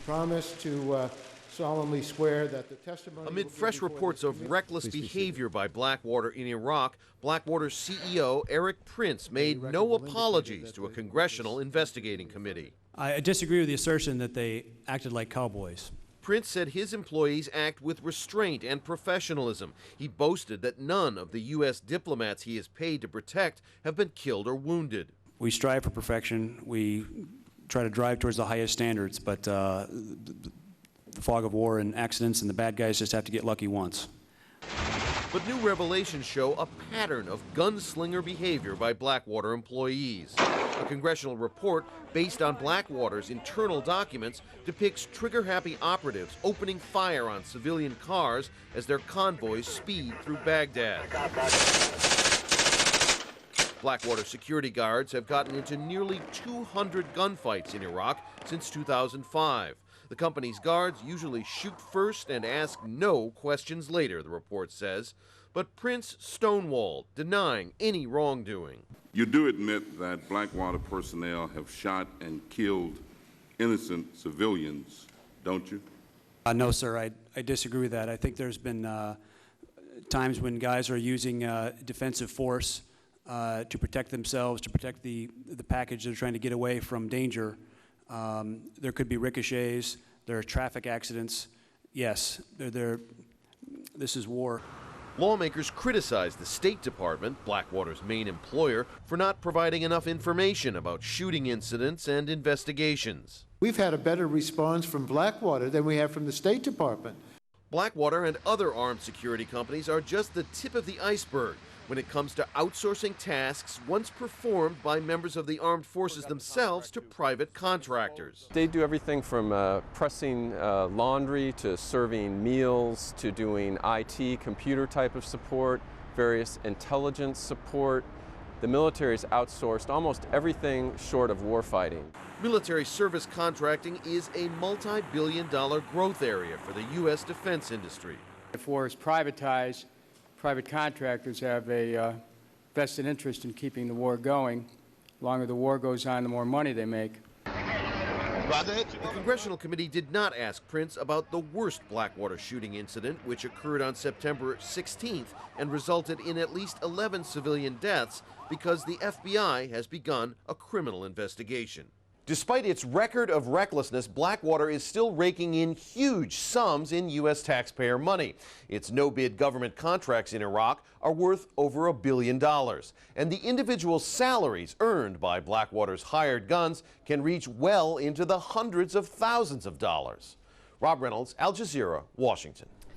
promise to solemnly swear that the testimony... Amid fresh reports of reckless behavior by Blackwater in Iraq, Blackwater's CEO, Eric Prince, made no apologies to a congressional investigating committee. I disagree with the assertion that they acted like cowboys. Prince said his employees act with restraint and professionalism. He boasted that none of the U.S. diplomats he is paid to protect have been killed or wounded. We strive for perfection. We try to drive towards the highest standards, but the fog of war and accidents and the bad guys just have to get lucky once. But new revelations show a pattern of gunslinger behavior by Blackwater employees. A congressional report based on Blackwater's internal documents depicts trigger-happy operatives opening fire on civilian cars as their convoys speed through Baghdad. Blackwater security guards have gotten into nearly 200 gunfights in Iraq since 2005. The company's guards usually shoot first and ask no questions later, the report says. But Prince stonewalled, denying any wrongdoing. You do admit that Blackwater personnel have shot and killed innocent civilians, don't you? No, sir, I disagree with that. I think there's been times when guys are using defensive force to protect themselves, to protect the package they're trying to get away from danger. There could be ricochets, there are traffic accidents. Yes, this is war. Lawmakers criticized the State Department, Blackwater's main employer, for not providing enough information about shooting incidents and investigations. We've had a better response from Blackwater than we have from the State Department. Blackwater and other armed security companies are just the tip of the iceberg when it comes to outsourcing tasks once performed by members of the armed forces themselves to private contractors. They do everything from pressing laundry to serving meals to doing IT, computer type of support, various intelligence support. The military has outsourced almost everything short of warfighting. Military service contracting is a multi-billion-dollar growth area for the U.S. defense industry. If war is privatized, private contractors have a vested interest in keeping the war going. The longer the war goes on, the more money they make. The congressional committee did not ask Prince about the worst Blackwater shooting incident, which occurred on September 16th and resulted in at least 11 civilian deaths, because the FBI has begun a criminal investigation. Despite its record of recklessness, Blackwater is still raking in huge sums in U.S. taxpayer money. Its no-bid government contracts in Iraq are worth over $1 billion. And the individual salaries earned by Blackwater's hired guns can reach well into the hundreds of thousands of dollars. Rob Reynolds, Al Jazeera, Washington.